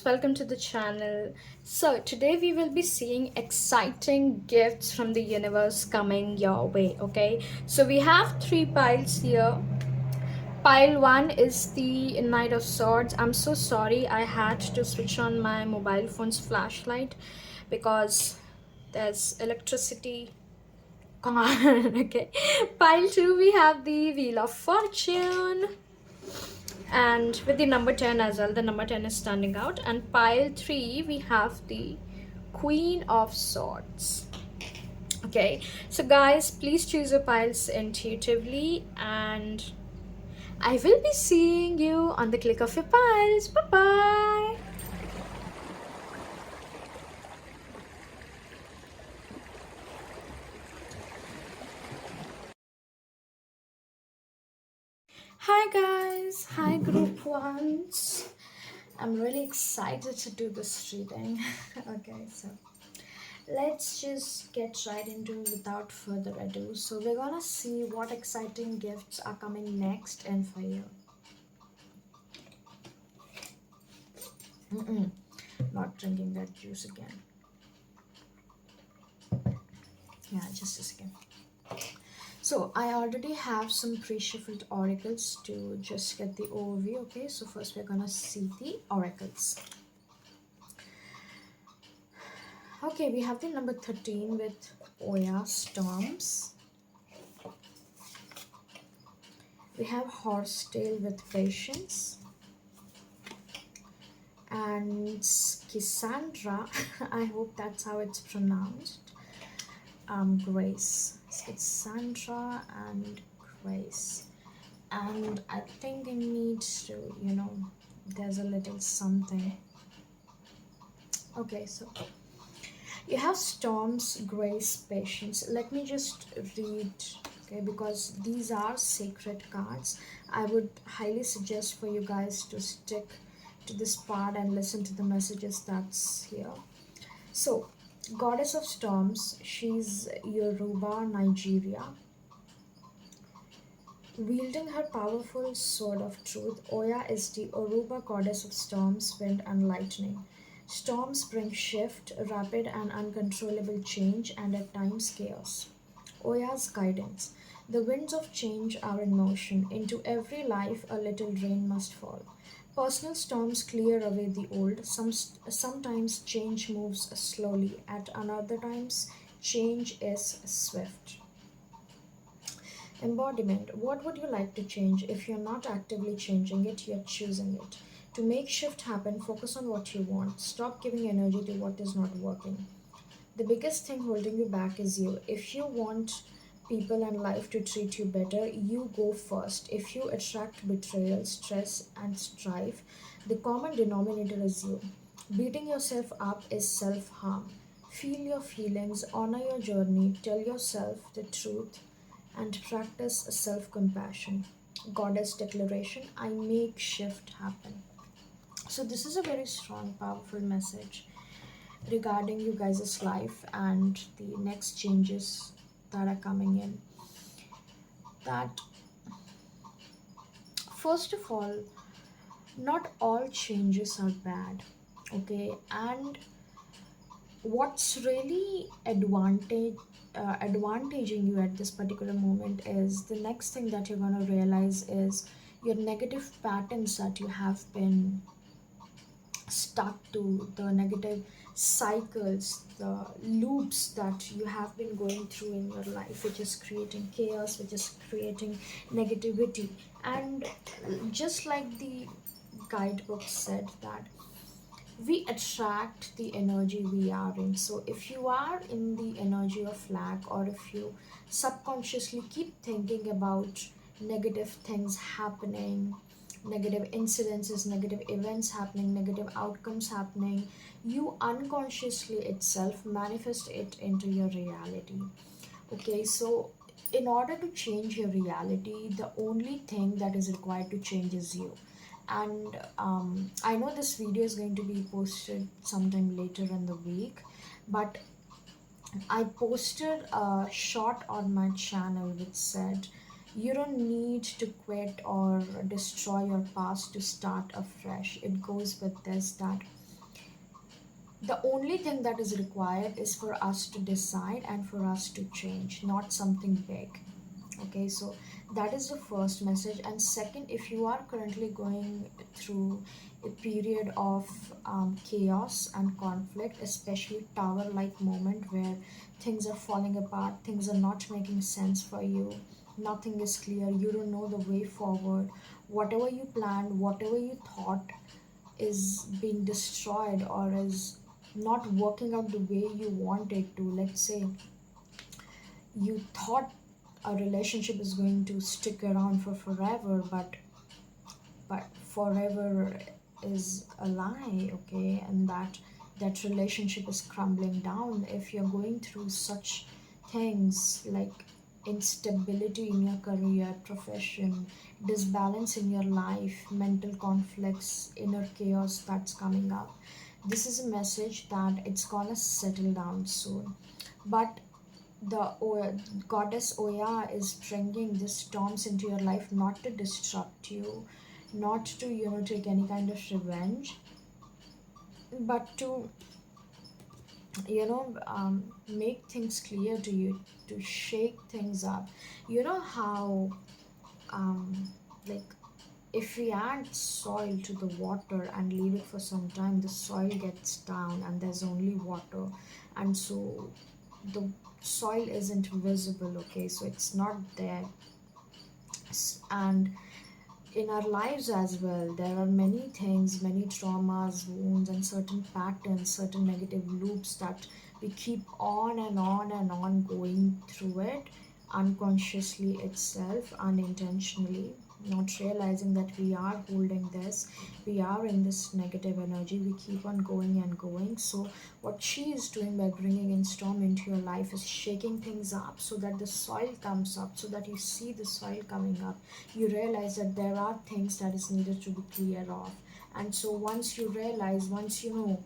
welcome to the channel. So today we will be seeing exciting gifts from the universe coming your way. Okay, so we have three piles here. Pile 1 is the Knight of Swords. I'm so sorry I had to switch on my mobile phone's flashlight because there's electricity. Come on. Okay, pile 2 we have the Wheel of Fortune, and with the number 10 as well, the number 10 is standing out. And pile 3 we have the Queen of Swords. Okay, so guys, please choose your piles intuitively, and I will be seeing you on the click of your piles. Bye bye. Hi guys, hi group ones. I'm really excited to do this reading. Okay, so let's just get right into it without further ado. So we're gonna see what exciting gifts are coming next and for you. Not drinking that juice again. Yeah, just a second. So I already have some pre-shuffled oracles to just get the overview. Okay, so first we're gonna see the oracles. Okay, we have the number 13 with Oya Storms. We have Horsetail with Patience. And Cassandra, I hope that's how it's pronounced. Grace. Cassandra and Grace. And I think I need to, there's a little something. Okay, so you have Storms, Grace, Patience. Let me just read, okay, because these are sacred cards. I would highly suggest for you guys to stick to this part and listen to the messages that's here. So, Goddess of Storms, she's Yoruba, Nigeria. Wielding her powerful sword of truth, Oya is the Yoruba goddess of storms, wind, and lightning. Storms bring shift, rapid and uncontrollable change, and at times chaos. Oya's guidance. The winds of change are in motion. Into every life, a little rain must fall. Personal storms clear away the old. Sometimes change moves slowly, at another times, change is swift. Embodiment. What would you like to change? If you're not actively changing it, you're choosing it. To make shift happen, focus on what you want. Stop giving energy to what is not working. The biggest thing holding you back is you. If you want people and life to treat you better, you go first. If you attract betrayal, stress, and strife, the common denominator is you. Beating yourself up is self harm. Feel your feelings, honor your journey, tell yourself the truth, and practice self compassion. Goddess declaration, I make shift happen. So, this is a very strong, powerful message regarding you guys' life and the next changes that are coming in. That, first of all, not all changes are bad, okay? And what's really advantaging you at this particular moment is the next thing that you're going to realize is your negative patterns that you have been stuck to, the negative cycles, the loops that you have been going through in your life, which is creating chaos, which is creating negativity. And just like the guidebook said, that we attract the energy we are in. So if you are in the energy of lack, or if you subconsciously keep thinking about negative things happening, negative incidences, negative events happening, negative outcomes happening, you unconsciously itself manifest it into your reality. Okay, so in order to change your reality, the only thing that is required to change is you. And I know this video is going to be posted sometime later in the week, but I posted a short on my channel which said, you don't need to quit or destroy your past to start afresh. It goes with this, that The only thing that is required is for us to decide and for us to change, not something big. Okay, so that is the first message. And second, if you are currently going through a period of chaos and conflict, especially tower like moment where things are falling apart, things are not making sense for you, nothing is clear, you don't know the way forward, whatever you planned, whatever you thought is being destroyed or is not working out the way you want it to. Let's say you thought a relationship is going to stick around for forever, but forever is a lie, okay? And that relationship is crumbling down. If you're going through such things like instability in your career, profession, disbalance in your life, mental conflicts, inner chaos that's coming up, this is a message that it's gonna settle down soon. But goddess Oya is bringing these storms into your life not to disrupt you, not to take any kind of revenge, but to make things clear to you, to shake things up. You know how like if we add soil to the water and leave it for some time, the soil gets down and there's only water, and so the soil isn't visible, okay? So it's not there. And in our lives as well, there are many things, many traumas, wounds, and certain patterns, certain negative loops that we keep on and on and on going through it unconsciously itself, unintentionally, not realizing that we are holding this, we are in this negative energy, we keep on going and going. So what she is doing by bringing in storm into your life is shaking things up so that the soil comes up, so that you see the soil coming up, you realize that there are things that is needed to be clear off. And so once you realize, once you know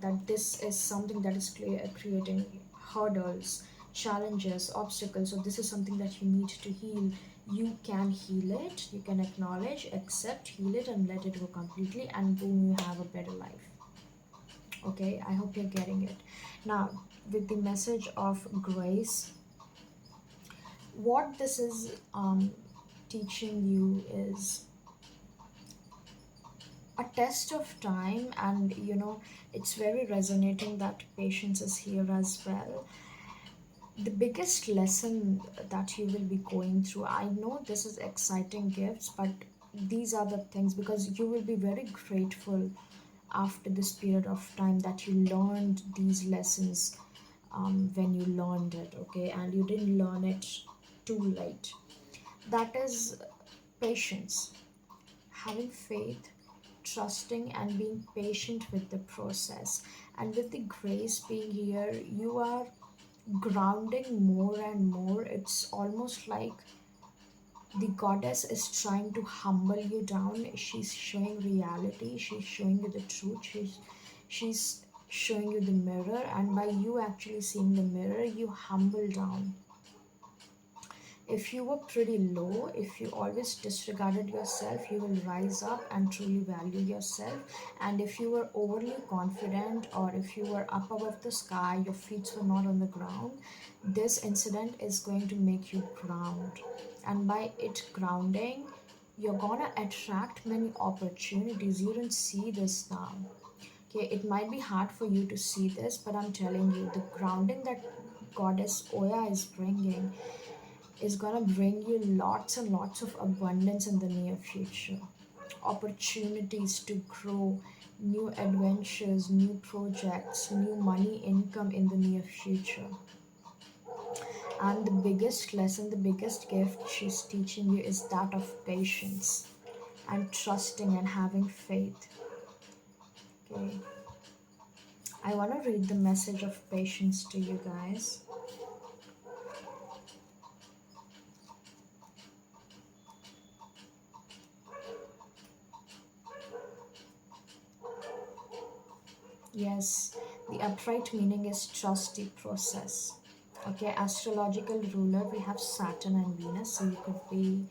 that this is something that is creating hurdles, challenges, obstacles, so this is something that you need to heal, you can heal it, you can acknowledge, accept, heal it, and let it go completely, and boom, you have a better life. Okay, I hope you're getting it. Now, with the message of grace, what this is teaching you is a test of time, and it's very resonating that patience is here as well. The biggest lesson that you will be going through, I know this is exciting gifts, but these are the things, because you will be very grateful after this period of time that you learned these lessons, when you learned it, okay, and you didn't learn it too late. That is patience, having faith, trusting, and being patient with the process. And with the grace being here, you are grounding more and more. It's almost like the goddess is trying to humble you down. She's showing reality, she's showing you the truth, she's showing you the mirror, and by you actually seeing the mirror, you humble down. If you were pretty low, if you always disregarded yourself, you will rise up and truly value yourself. And if you were overly confident, or if you were up above the sky, your feet were not on the ground, this incident is going to make you ground. And by it grounding, you're gonna attract many opportunities. You don't see this now. Okay, it might be hard for you to see this, but I'm telling you, the grounding that Goddess Oya is bringing is going to bring you lots and lots of abundance in the near future. Opportunities to grow, new adventures, new projects, new money income in the near future. And the biggest lesson, the biggest gift she's teaching you is that of patience and trusting and having faith. Okay. I want to read the message of patience to you guys. Yes, the upright meaning is trust the process. Okay, astrological ruler, we have Saturn and Venus, so you could be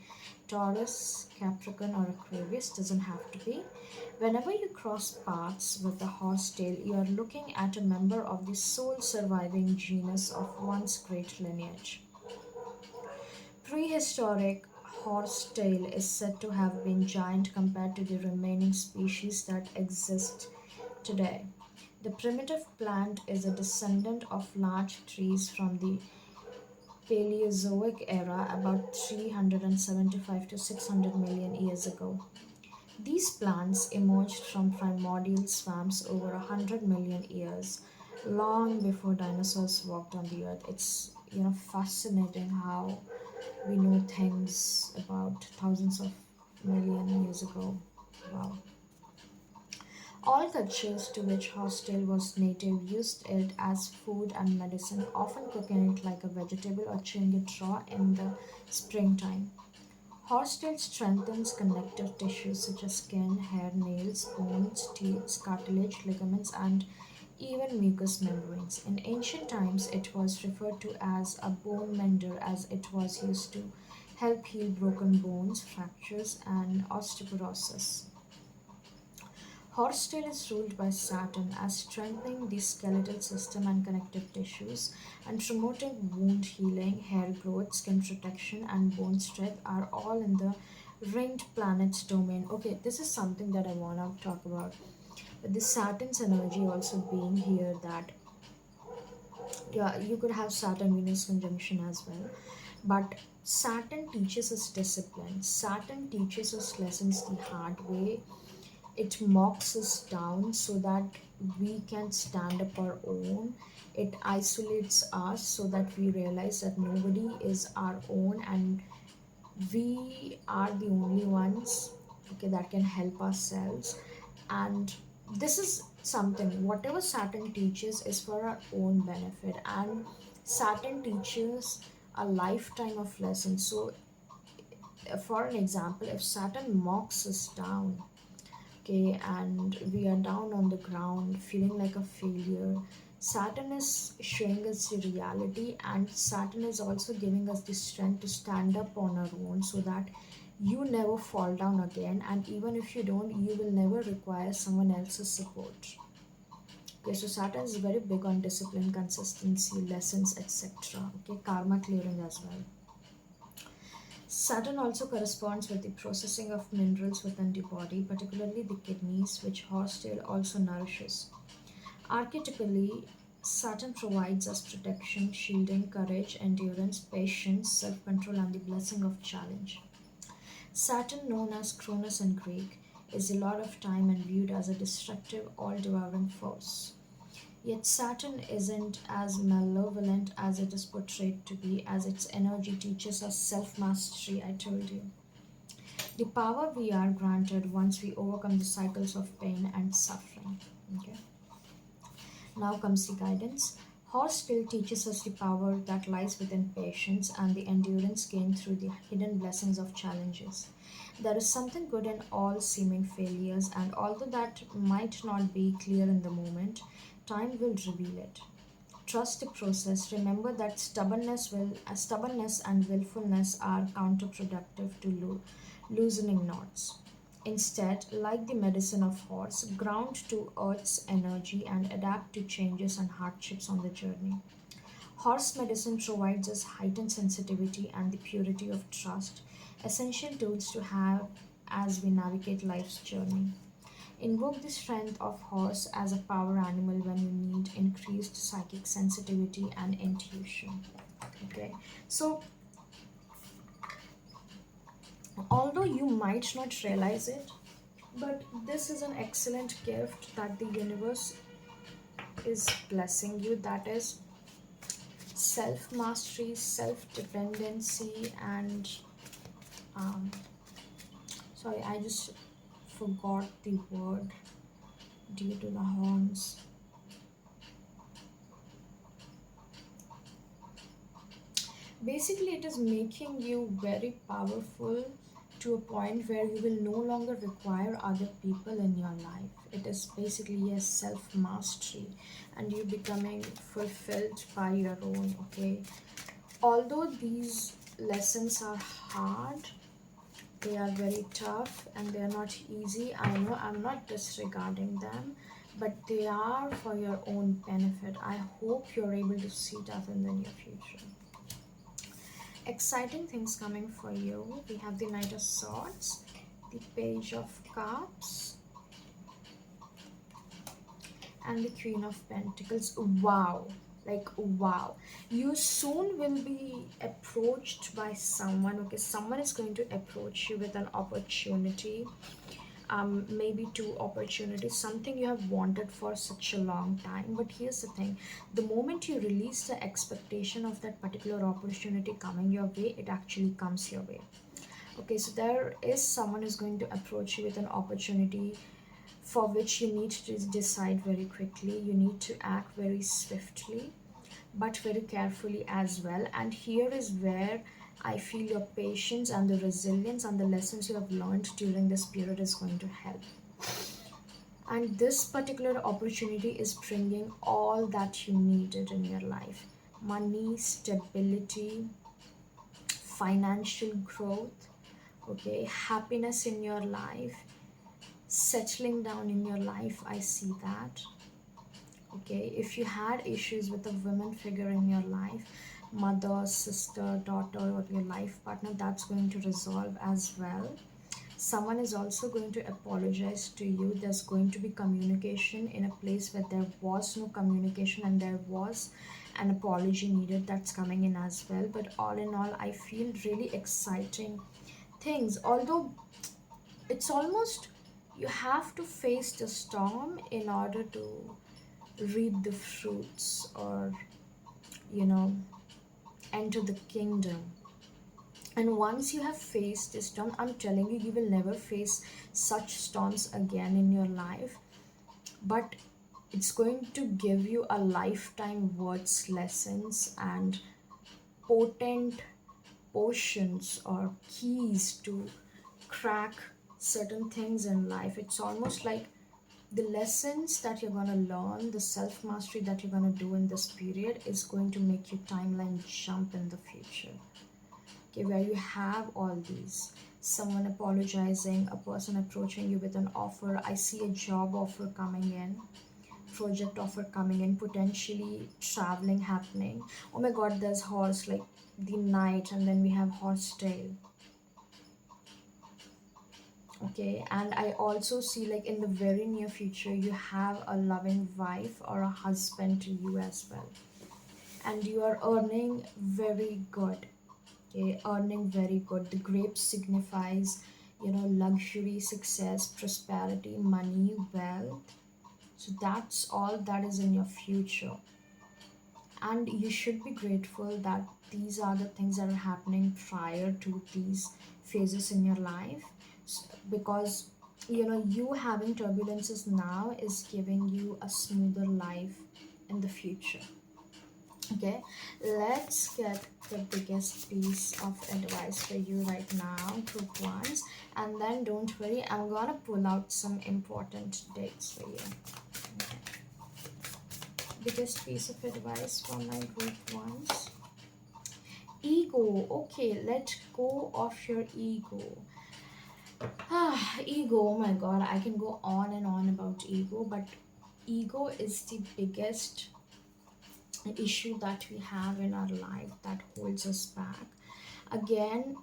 Taurus, Capricorn, or Aquarius, doesn't have to be. Whenever you cross paths with the horsetail, you are looking at a member of the sole surviving genus of once great lineage. Prehistoric horsetail is said to have been giant compared to the remaining species that exist today. The primitive plant is a descendant of large trees from the Paleozoic era about 375 to 600 million years ago. These plants emerged from primordial swamps over 100 million years, long before dinosaurs walked on the earth. It's fascinating how we know things about thousands of million years ago. Wow. All cultures to which horsetail was native used it as food and medicine, often cooking it like a vegetable or chewing it raw in the springtime. Horsetail strengthens connective tissues such as skin, hair, nails, bones, teeth, cartilage, ligaments, and even mucous membranes. In ancient times, it was referred to as a bone mender as it was used to help heal broken bones, fractures, and osteoporosis. Horsetail is ruled by Saturn as strengthening the skeletal system and connective tissues and promoting wound healing, hair growth, skin protection, and bone strength are all in the ringed planets domain. Okay, this is something that I want to talk about. With the Saturn's energy also being here, that yeah, you could have Saturn Venus conjunction as well. But Saturn teaches us discipline. Saturn teaches us lessons the hard way. It mocks us down so that we can stand up our own. It isolates us so that we realize that nobody is our own and we are the only ones, okay, that can help ourselves. And this is something, whatever Saturn teaches is for our own benefit, and Saturn teaches a lifetime of lessons. So for an example, if Saturn mocks us down, okay, and we are down on the ground feeling like a failure, Saturn is showing us the reality, and Saturn is also giving us the strength to stand up on our own so that you never fall down again, and even if you don't, you will never require someone else's support. Okay, so Saturn is very big on discipline, consistency, lessons, etc. Okay, karma clearing as well. Saturn also corresponds with the processing of minerals within the body, particularly the kidneys, which horsetail also nourishes. Archetypally, Saturn provides us protection, shielding, courage, endurance, patience, self control, and the blessing of challenge. Saturn, known as Cronus in Greek, is the lord of time and viewed as a destructive, all devouring force. Yet Saturn isn't as malevolent as it is portrayed to be, as its energy teaches us self mastery, I told you. The power we are granted once we overcome the cycles of pain and suffering. Okay. Now comes the guidance. Horse still teaches us the power that lies within patience and the endurance gained through the hidden blessings of challenges. There is something good in all seeming failures, and although that might not be clear in the moment, time will reveal it. Trust the process. Remember that stubbornness and willfulness are counterproductive to loosening knots. Instead, like the medicine of horse, ground to earth's energy and adapt to changes and hardships on the journey. Horse medicine provides us heightened sensitivity and the purity of trust, essential tools to have as we navigate life's journey. Invoke the strength of horse as a power animal when you need increased psychic sensitivity and intuition. Okay, so although you might not realize it, but this is an excellent gift that the universe is blessing you, that is self mastery, self dependency, and um, sorry, I just forgot the word due to the horns. Basically, it is making you very powerful to a point where you will no longer require other people in your life. It is basically a self mastery and you becoming fulfilled by your own. Okay, although these lessons are hard, They are very tough and they are not easy. I know, I'm not disregarding them, but they are for your own benefit. I hope you're able to see that in the near future. Exciting things coming for you. We have the Knight of Swords, the Page of Cups, and the Queen of Pentacles. Wow, like wow, you soon will be approached by someone. Okay, someone is going to approach you with an opportunity, maybe two opportunities, something you have wanted for such a long time. But here's the thing, the moment you release the expectation of that particular opportunity coming your way, it actually comes your way. Okay, so there is someone who's going to approach you with an opportunity for which you need to decide very quickly. You need to act very swiftly, but very carefully as well. And here is where I feel your patience and the resilience and the lessons you have learned during this period is going to help. And this particular opportunity is bringing all that you needed in your life: money, stability, financial growth, okay, happiness in your life, settling down in your life. I see that. Okay, if you had issues with a woman figure in your life, mother, sister, daughter, or your life partner, that's going to resolve as well. Someone is also going to apologize to you. There's going to be communication in a place where there was no communication and there was an apology needed. That's coming in as well. But all in all, I feel really exciting things, although it's almost you have to face the storm in order to reap the fruits, or you know, enter the kingdom. And once you have faced this storm, I'm telling you, you will never face such storms again in your life. But it's going to give you a lifetime words lessons and potent potions or keys to crack certain things in life. It's almost like the lessons that you're going to learn, the self mastery that you're going to do in this period is going to make your timeline jump in the future. Okay, where you have all these, someone apologizing, a person approaching you with an offer. I see a job offer coming in, project offer coming in, potentially traveling happening. Oh my god, there's horse, like the knight, and then we have horse tail. Okay, and I also see, like, in the very near future you have a loving wife or a husband to you as well, and you are earning very good. Okay, earning very good. The grape signifies, you know, luxury, success, prosperity, money, wealth. So that's all that is in your future, and you should be grateful that these are the things that are happening prior to these phases in your life. Because you know, you having turbulences now is giving you a smoother life in the future. Okay, let's get the biggest piece of advice for you right now, group ones, and then don't worry, I'm gonna pull out some important dates for you. Okay. Biggest piece of advice for my group ones. Ego. Okay, let go of your ego. Ego, oh my god, I can go on and on about ego, but ego is the biggest issue that we have in our life that holds us back. Again,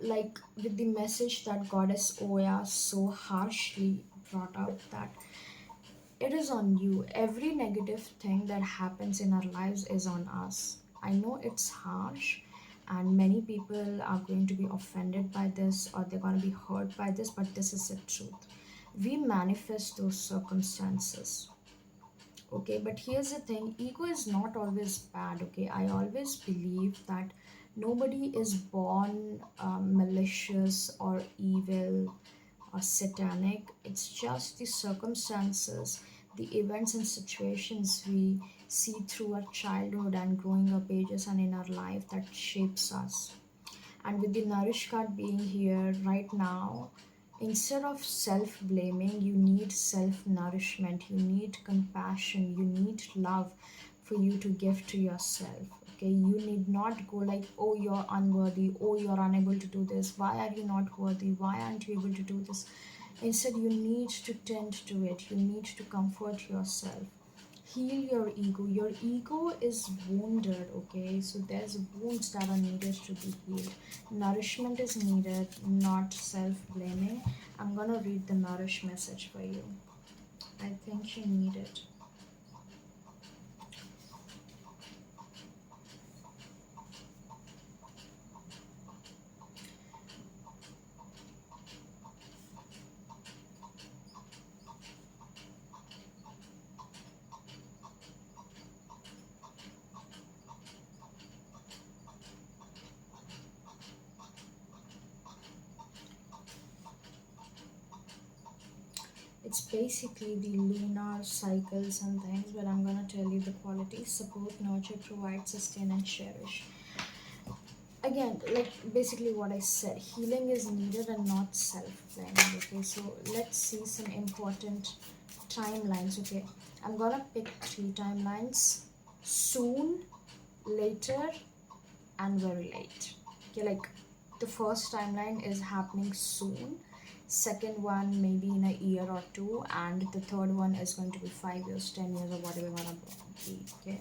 like with the message that Goddess Oya so harshly brought out, that it is on you. Every negative thing that happens in our lives is on us. I know it's harsh, and many people are going to be offended by this, or they're going to be hurt by this, but this is the truth. We manifest those circumstances. Okay, but here's the thing, ego is not always bad. Okay, I always believe that nobody is born malicious or evil or satanic. It's just the circumstances, the events and situations we see through our childhood and growing up ages and in our life that shapes us. And with the Nourish card being here right now, instead of self blaming, you need self nourishment, you need compassion, you need love for you to give to yourself. Okay, you need not go like, oh, you're unworthy, oh, you're unable to do this, why are you not worthy, why aren't you able to do this. Instead, you need to tend to it, you need to comfort yourself, heal your ego. Your ego is wounded, okay? So there's wounds that are needed to be healed. Nourishment is needed, not self-blaming. I'm gonna read the nourish message for you. I think you need it. It's basically the lunar cycles and things, but I'm gonna tell you the qualities: support, nurture, provide, sustain, and cherish. Again, like basically what I said, healing is needed and not self-blame. Okay, so let's see some important timelines. Okay, I'm gonna pick 3 timelines: soon, later, and very late. Okay, like the first timeline is happening soon, second one maybe in a year or two, and the third one is going to be 5 years, 10 years, or whatever gonna be. Okay,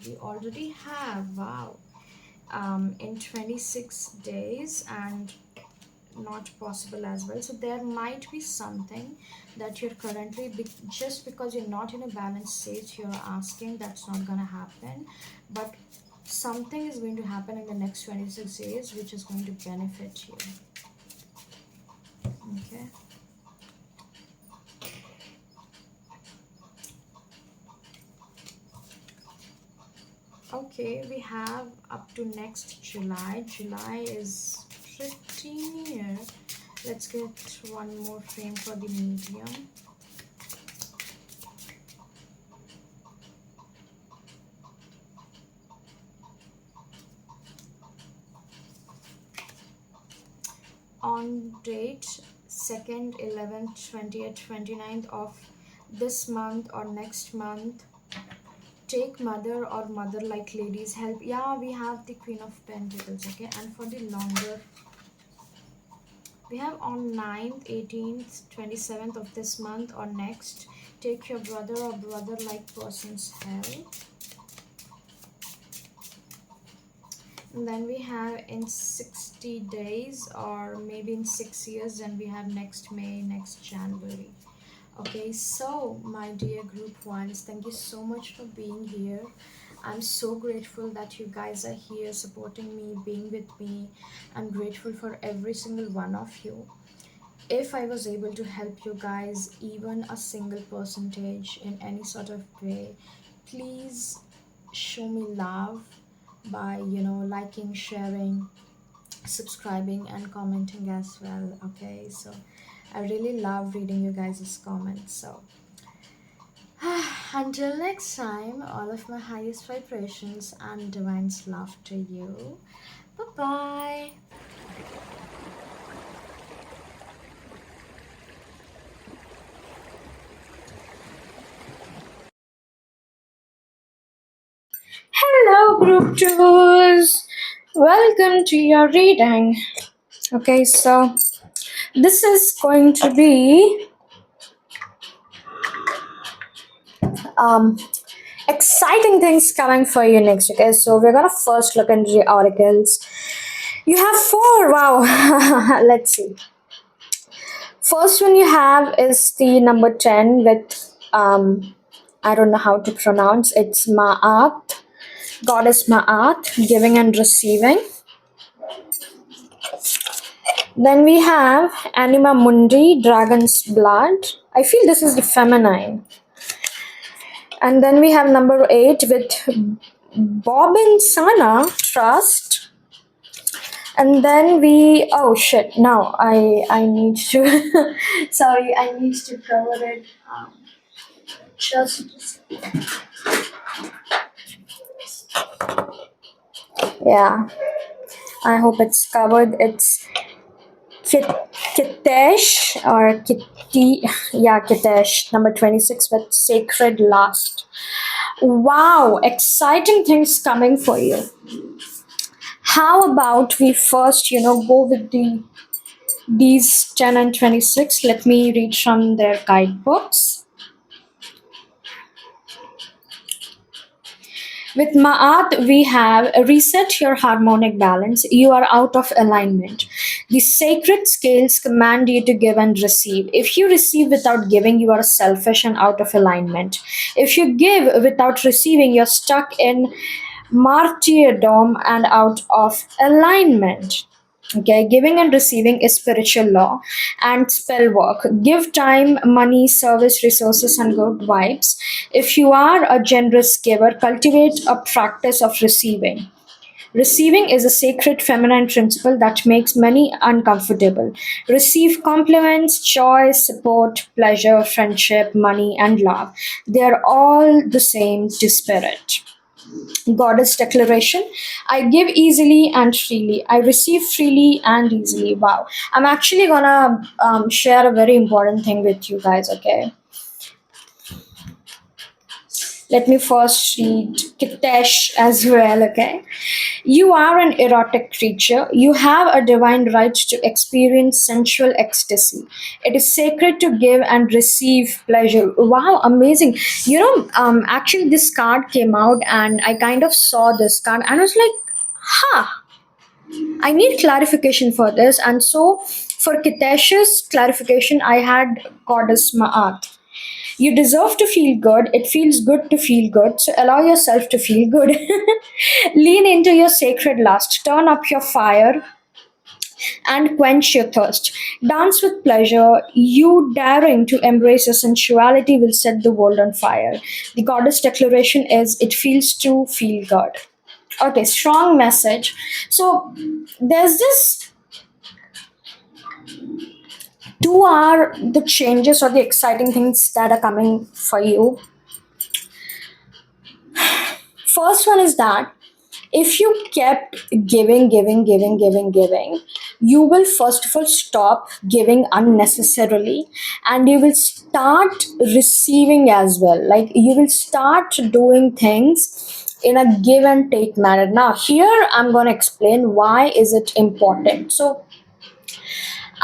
we already have, wow, in 26 days, and not possible as well. So there might be something that you're currently just because you're not in a balanced state, you're asking, that's not gonna happen, but something is going to happen in the next 26 days which is going to benefit you. Okay, okay, we have up to next July. July is pretty near. Let's get one more frame for the medium. On date 2nd, 11th, 20th, 29th of this month or next month, take mother or mother like ladies help. Yeah, we have the Queen of Pentacles. Okay, and for the longer, we have on 9th, 18th, 27th of this month or next, take your brother or brother like person's help. And then we have in 60 days or maybe in 6 years, then we have next May, next January. Okay, so my dear group ones, thank you so much for being here. I'm so grateful that you guys are here supporting me, being with me. I'm grateful for every single one of you. If I was able to help you guys even a single percentage in any sort of way, please show me love by liking, sharing, subscribing, and commenting as well. Okay, so I really love reading you guys' comments. So until next time, all of my highest vibrations and divine's love to you. Bye bye. Hello, group twos. Welcome to your reading. Okay, so this is going to be um exciting things coming for you next. Okay, so we're gonna first look into the articles. You have 4. Wow. Let's see. First one you have is the number 10 with I don't know how to pronounce. It's Ma'at, goddess Ma'at, giving and receiving. Then we have Anima Mundi, dragon's blood. I feel this is the feminine. And then we have number 8 with Bobbin Sana, trust. And then we, oh shit, no, I need to, sorry, I need to cover it. Just, yeah, I hope it's covered. It's Kitesh or Kitty, yeah, Kitesh, number 26 with sacred lust. Wow, exciting things coming for you. How about we first, go with these 10 and 26. Let me read from their guidebooks. With Ma'at, we have reset your harmonic balance. You are out of alignment. The sacred scales command you to give and receive. If you receive without giving, you are selfish and out of alignment. If you give without receiving, you're stuck in martyrdom and out of alignment. Okay, giving and receiving is spiritual law and spell work. Give time, money, service, resources, and good vibes. If you are a generous giver, cultivate a practice of receiving. Receiving is a sacred feminine principle that makes many uncomfortable. Receive compliments, joy, support, pleasure, friendship, money, and love. They are all the same to spirit. Goddess declaration: I give easily and freely. I receive freely and easily. Wow. I'm actually gonna share a very important thing with you guys, okay? Let me first read Kitesh as well, okay? You are an erotic creature. You have a divine right to experience sensual ecstasy. It is sacred to give and receive pleasure. Wow, amazing. Actually, this card came out and I kind of saw this card and I was like, huh, I need clarification for this. And so, for Kitesh's clarification, I had Goddess Ma'at. You deserve to feel good. It feels good to feel good. So allow yourself to feel good. Lean into your sacred lust. Turn up your fire and quench your thirst. Dance with pleasure. You daring to embrace your sensuality will set the world on fire. The goddess declaration is it feels to feel good. Okay, strong message. So there's this two are the changes or the exciting things that are coming for you. First one is that if you kept giving, you will first of all stop giving unnecessarily and you will start receiving as well. Like you will start doing things in a give and take manner. Now, here I'm going to explain why is it important. So,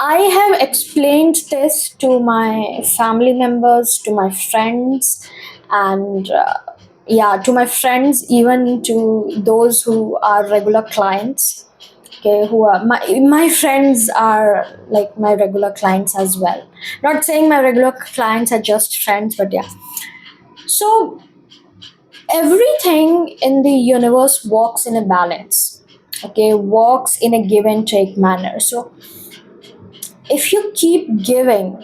I have explained this to my family members, to my friends, and yeah, to my friends, even to those who are regular clients. Okay, who are my friends are like my regular clients as well. Not saying my regular clients are just friends, but yeah. So everything in the universe works in a balance. Okay, works in a give and take manner. So if you keep giving,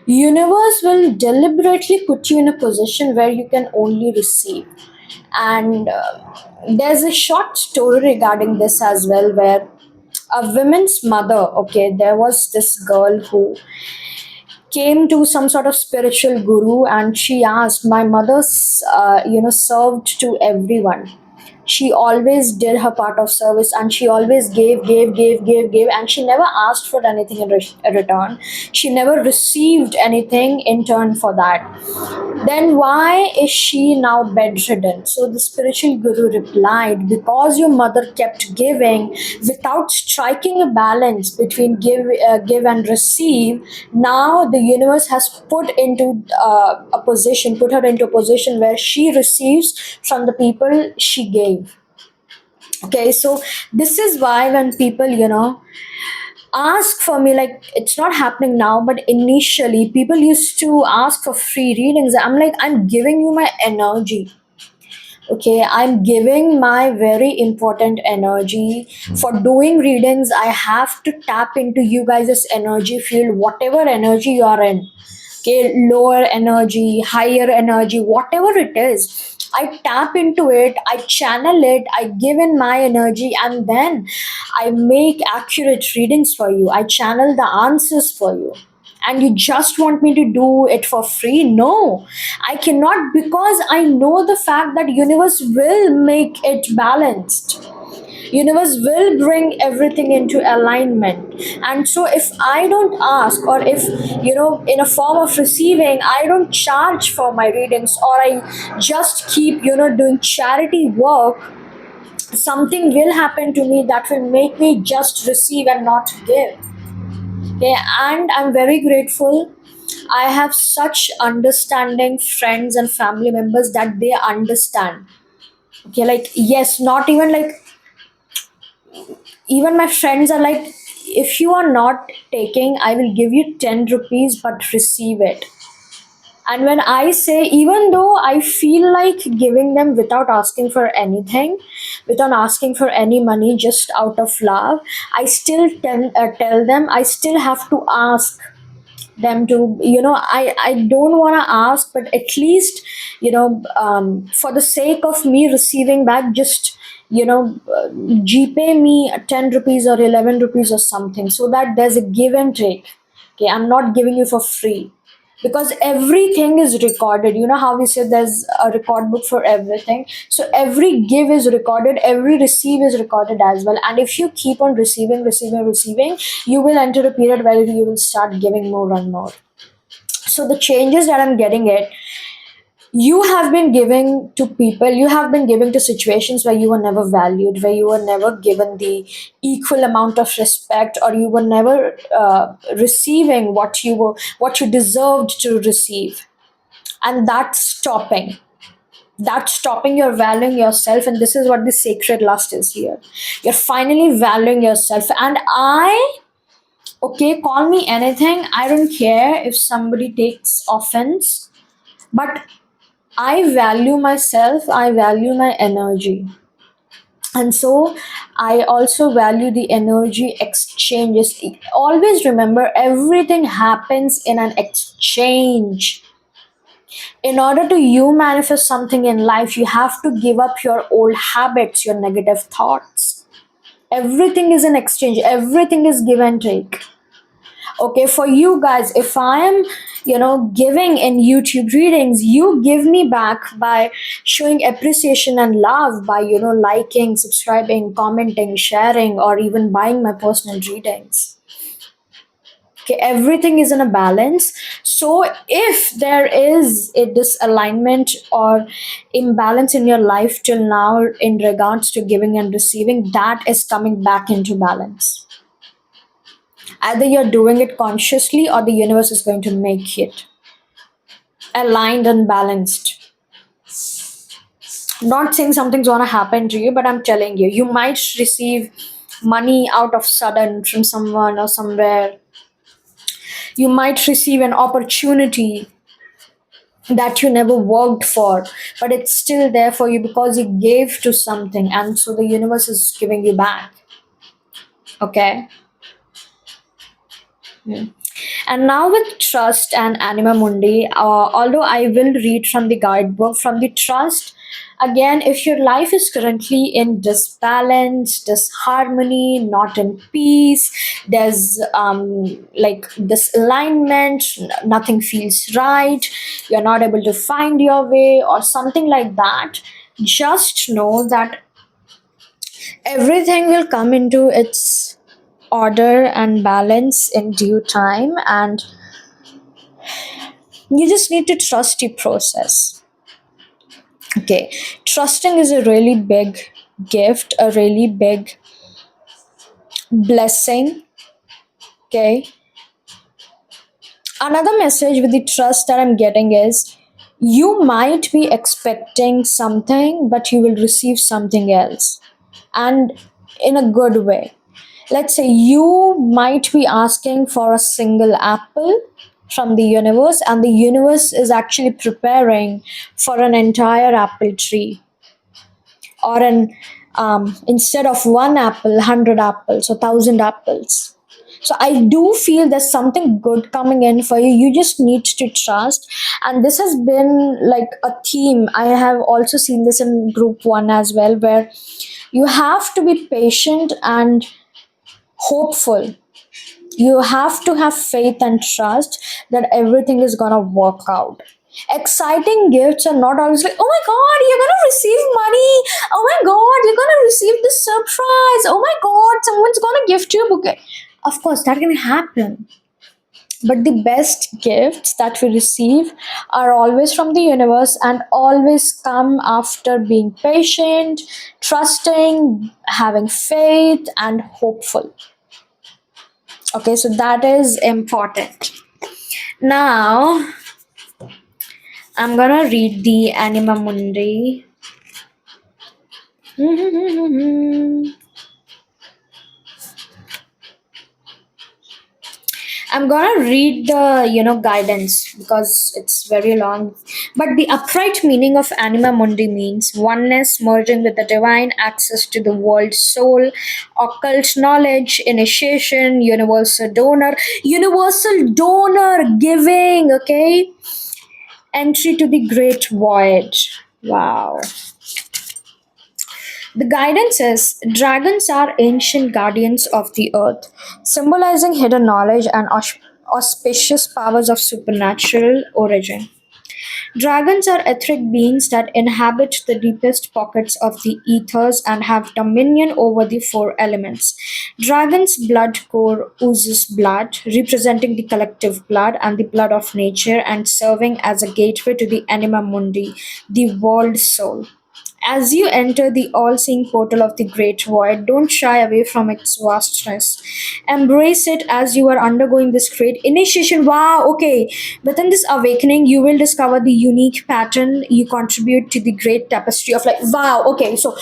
universe will deliberately put you in a position where you can only receive. And there's a short story regarding this as well, where a woman's mother, okay, there was this girl who came to some sort of spiritual guru and she asked, my mother's served to everyone. She always did her part of service and she always gave, and she never asked for anything in return. She never received anything in turn for that. Then why is she now bedridden? So the spiritual guru replied, because your mother kept giving without striking a balance between give and receive. Now the universe has put her into a position where she receives from the people she gave. Okay, so this is why when people, ask for me, like it's not happening now, but initially people used to ask for free readings. I'm like, I'm giving you my energy. Okay, I'm giving my very important energy. For doing readings, I have to tap into you guys' energy field, whatever energy you are in. Okay, lower energy, higher energy, whatever it is. I tap into it, I channel it, I give in my energy, and then I make accurate readings for you. I channel the answers for you. And you just want me to do it for free? No, I cannot, because I know the fact that universe will make it balanced. Universe will bring everything into alignment. And so if I don't ask, or if, in a form of receiving, I don't charge for my readings, or I just keep, doing charity work, something will happen to me that will make me just receive and not give. Okay, and I'm very grateful. I have such understanding friends and family members that they understand. Okay, like, yes, not even like, even my friends are like, if you are not taking, I will give you 10 rupees, but receive it. And when I say, even though I feel like giving them without asking for anything, without asking for any money, just out of love, I still tell them I still have to ask them to, I don't want to ask, but at least, for the sake of me receiving back, just, gpay me 10 rupees or 11 rupees or something, so that there's a give and take. Okay, I'm not giving you for free, because everything is recorded. You know how we say there's a record book for everything, so every give is recorded, every receive is recorded as well. And if you keep on receiving, you will enter a period where you will start giving more and more. So the changes that I'm getting it, you have been giving to people, you have been giving to situations where you were never valued, where you were never given the equal amount of respect, or you were never receiving what you deserved to receive. And that's stopping your valuing yourself. And this is what the sacred lust is here. You're finally valuing yourself. And okay, call me anything, I don't care if somebody takes offense, but I value myself, I value my energy. And so I also value the energy exchanges. Always remember, everything happens in an exchange. In order to you manifest something in life, you have to give up your old habits, your negative thoughts. Everything is an exchange, everything is give and take. Okay, for you guys, if I am, giving in YouTube readings, you give me back by showing appreciation and love, by, liking, subscribing, commenting, sharing, or even buying my personal readings. Okay, everything is in a balance. So if there is a disalignment or imbalance in your life till now in regards to giving and receiving, that is coming back into balance. Either you're doing it consciously, or the universe is going to make it aligned and balanced. Not saying something's gonna happen to you, but I'm telling you, you might receive money out of sudden from someone or somewhere. You might receive an opportunity that you never worked for, but it's still there for you because you gave to something, and so the universe is giving you back. Okay. And now with trust and anima mundi, although I will read from the guidebook, from the trust, again, if your life is currently in disbalance, disharmony, not in peace, there's like disalignment, nothing feels right, you're not able to find your way, or something like that, just know that everything will come into its order and balance in due time, and you just need to trust the process. Okay, trusting is a really big gift, a really big blessing. Okay, another message with the trust that I'm getting is, you might be expecting something, but you will receive something else, and in a good way. Let's say you might be asking for a single apple from the universe, and the universe is actually preparing for an entire apple tree, or an instead of one apple, 100 apples, or 1,000 apples. So I do feel there's something good coming in for you. You just need to trust. And this has been like a theme. I have also seen this in group one as well, where you have to be patient and hopeful. You have to have faith and trust that everything is gonna work out. Exciting gifts are not always like, oh my god, you're gonna receive money. Oh my god, you're gonna receive this surprise. Oh my god, someone's gonna gift you a bouquet. Of course, that can happen. But the best gifts that we receive are always from the universe and always come after being patient, trusting, having faith, and hopeful. Okay, so that is important. Now, I'm gonna read the Anima Mundi. I'm gonna read the guidance because it's very long. But the upright meaning of Anima Mundi means oneness, merging with the divine, access to the world soul, occult knowledge, initiation, universal donor giving. Okay, entry to the great void. Wow. The guidance is dragons are ancient guardians of the earth, symbolizing hidden knowledge and auspicious powers of supernatural origin. Dragons are etheric beings that inhabit the deepest pockets of the ethers and have dominion over the four elements. Dragon's blood core oozes blood, representing the collective blood and the blood of nature, and serving as a gateway to the anima mundi, the world soul. As you enter the all seeing portal of the great void, don't shy away from its vastness. Embrace it as you are undergoing this great initiation. Wow, okay. Within this awakening, you will discover the unique pattern you contribute to the great tapestry of life. Wow, okay. So,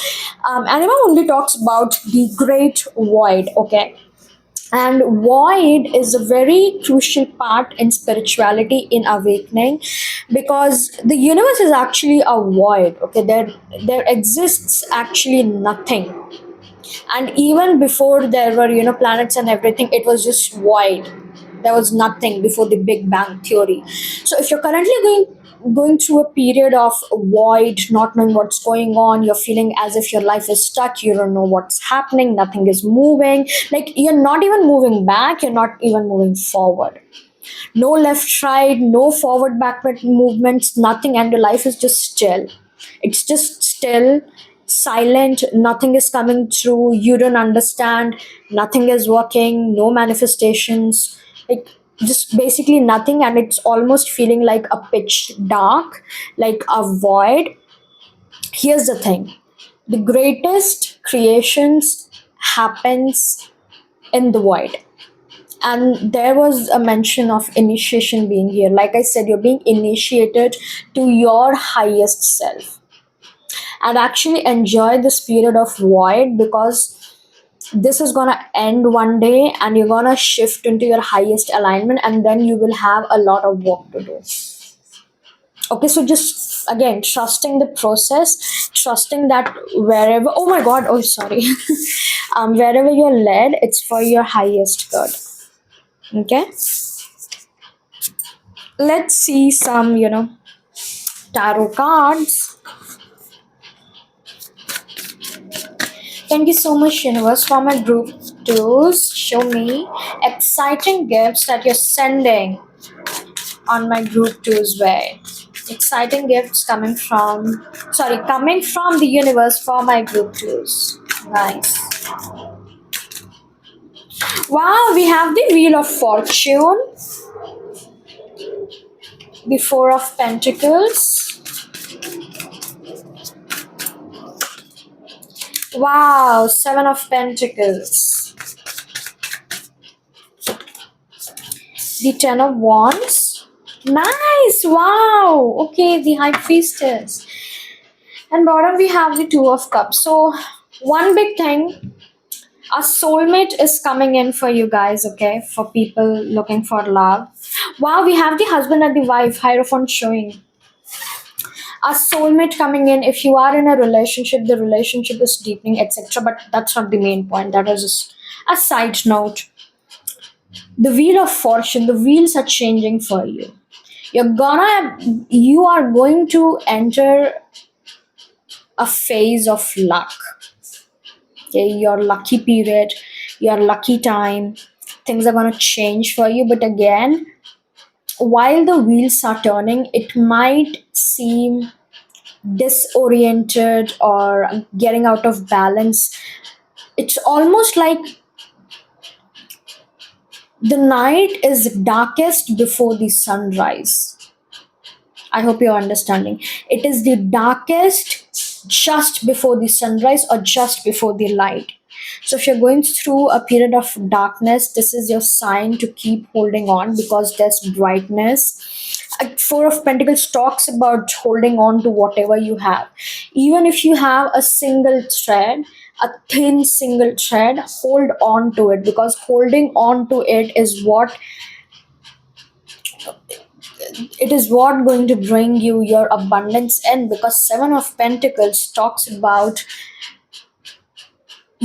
Anima only talks about the great void, okay? And void is a very crucial part in spirituality in awakening because the universe is actually a void. Okay, there exists actually nothing, and even before there were planets and everything, it was just void. There was nothing before the big bang theory. So if you're currently going through a period of void, not knowing what's going on, you're feeling as if your life is stuck, you don't know what's happening, nothing is moving, like you're not even moving back, you're not even moving forward, no left right, no forward backward movements, nothing, and your life is just still. It's just still, silent, nothing is coming through, you don't understand, nothing is working, no manifestations, like just basically nothing, and it's almost feeling like a pitch dark, like a void. Here's the thing, the greatest creations happens in the void. And there was a mention of initiation being here. Like I said, you're being initiated to your highest self, and actually enjoy this period of void because this is gonna end one day and you're gonna shift into your highest alignment, and then you will have a lot of work to do. Okay, so just again trusting the process, trusting that wherever, oh my god, oh sorry, wherever you're led, it's for your highest good. Okay, let's see some tarot cards. Thank you so much, universe, for my group twos. Show me exciting gifts that you're sending on my group twos way. Exciting gifts coming from the universe for my group twos. Nice. Wow, we have the Wheel of Fortune, the Four of Pentacles. Wow, Seven of Pentacles. The Ten of Wands. Nice, wow. Okay, the High Priestess. And bottom we have the Two of Cups. So one big thing, a soulmate is coming in for you guys, okay? For people looking for love. Wow, we have the husband and the wife, Hierophant showing. A soulmate coming in. If you are in a relationship, the relationship is deepening, etc. But that's not the main point. That was just a side note. The Wheel of Fortune, the wheels are changing for you. You are going to enter a phase of luck. Okay, your lucky period, your lucky time. Things are going to change for you. But again, while the wheels are turning, it might seem disoriented or getting out of balance. It's almost like the night is darkest before the sunrise. I hope you're understanding. It is the darkest just before the sunrise or just before the light. So, if you're going through a period of darkness, this is your sign to keep holding on because there's brightness. Four of Pentacles talks about holding on to whatever you have. Even if you have a single thread, a thin single thread, hold on to it, because holding on to it is what going to bring you your abundance in, because Seven of Pentacles talks about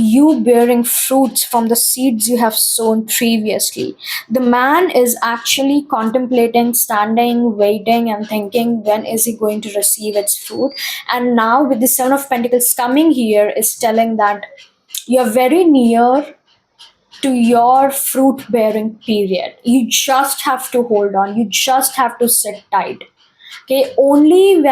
you bearing fruits from the seeds you have sown previously. The man is actually contemplating, standing, waiting, and thinking when is he going to receive its fruit. And now, with the Seven of Pentacles coming here, is telling that you're very near to your fruit bearing period. You just have to hold on, you just have to sit tight. Okay, only